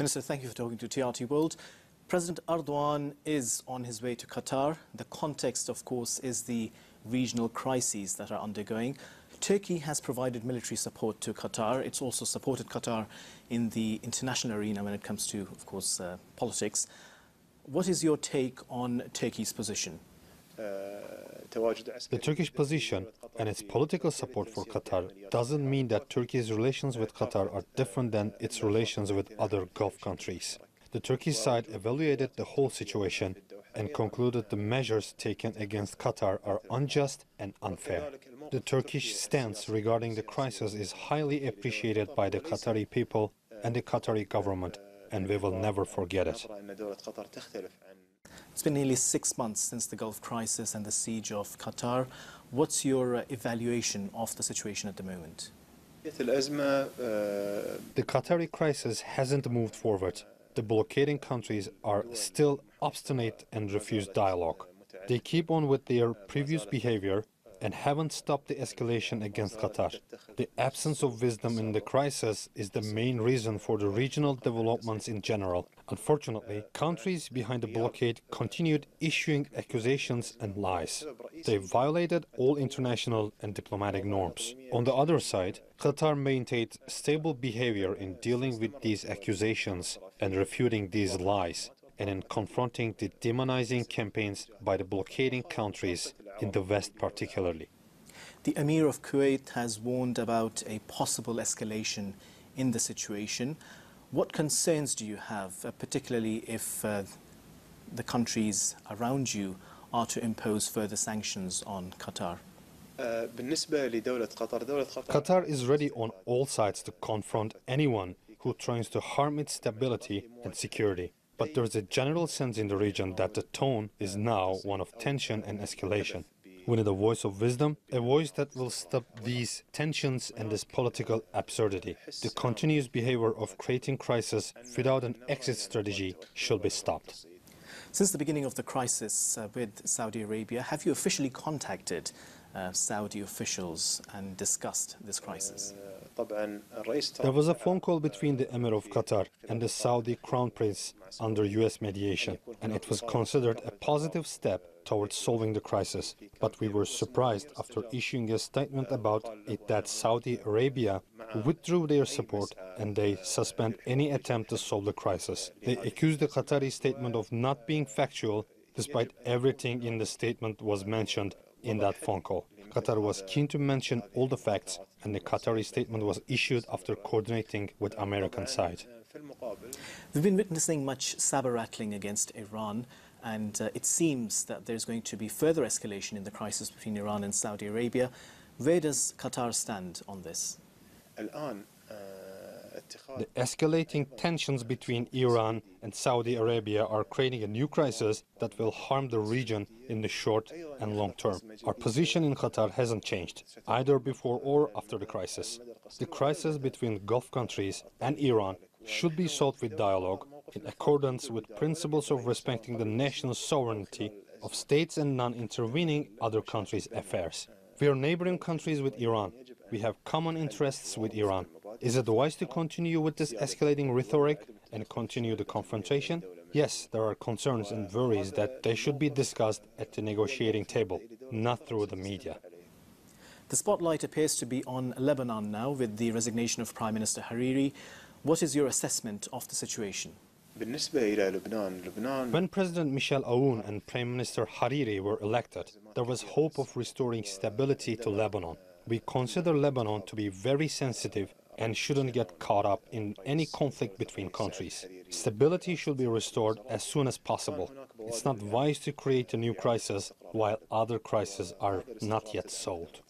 Minister, thank you for talking to TRT World. President Erdogan is on his way to Qatar. The context, of course, is the regional crises that are undergoing. Turkey has provided military support to Qatar. It's also supported Qatar in the international arena when it comes to, of course, politics. What is your take on Turkey's position? The Turkish position and its political support for Qatar doesn't mean that Turkey's relations with Qatar are different than its relations with other Gulf countries. The Turkish side evaluated the whole situation and concluded the measures taken against Qatar are unjust and unfair. The Turkish stance regarding the crisis is highly appreciated by the Qatari people and the Qatari government, and we will never forget it. It's been nearly 6 months since the Gulf crisis and the siege of Qatar. What's your evaluation of the situation at the moment? The Qatari crisis hasn't moved forward. The blockading countries are still obstinate and refuse dialogue. They keep on with their previous behavior and haven't stopped the escalation against Qatar. The absence of wisdom in the crisis is the main reason for the regional developments in general. Unfortunately, countries behind the blockade continued issuing accusations and lies. They violated all international and diplomatic norms. On the other side, Qatar maintained stable behavior in dealing with these accusations and refuting these lies, and in confronting the demonizing campaigns by the blockading countries in the West particularly. The Emir of Kuwait has warned about a possible escalation in the situation. What concerns do you have, particularly if the countries around you are to impose further sanctions on Qatar? Qatar is ready on all sides to confront anyone who tries to harm its stability and security. But there is a general sense in the region that the tone is now one of tension and escalation. We need a voice of wisdom, a voice that will stop these tensions and this political absurdity. The continuous behavior of creating crisis without an exit strategy should be stopped. Since the beginning of the crisis with Saudi Arabia, have you officially contacted Saudi officials and discussed this crisis? There was a phone call between the Emir of Qatar and the Saudi Crown Prince under US mediation, and it was considered a positive step towards solving the crisis. But we were surprised after issuing a statement about it that Saudi Arabia withdrew their support and they suspend any attempt to solve the crisis. They accused the Qatari statement of not being factual, despite everything in the statement was mentioned in that phone call. Qatar was keen to mention all the facts, and the Qatari statement was issued after coordinating with American side. We've been witnessing much saber rattling against Iran, and it seems that there's going to be further escalation in the crisis between Iran and Saudi Arabia. Where does Qatar stand on this? The escalating tensions between Iran and Saudi Arabia are creating a new crisis that will harm the region in the short and long term. Our position in Qatar hasn't changed, either before or after the crisis. The crisis between Gulf countries and Iran should be solved with dialogue, in accordance with principles of respecting the national sovereignty of states and non-intervening other countries' affairs. We are neighboring countries with Iran. We have common interests with Iran. Is it wise to continue with this escalating rhetoric and continue the confrontation? Yes, there are concerns and worries that they should be discussed at the negotiating table, not through the media. The spotlight appears to be on Lebanon now with the resignation of Prime Minister Hariri. What is your assessment of the situation? When President Michel Aoun and Prime Minister Hariri were elected, there was hope of restoring stability to Lebanon. We consider Lebanon to be very sensitive and shouldn't get caught up in any conflict between countries. Stability should be restored as soon as possible. It's not wise to create a new crisis while other crises are not yet solved.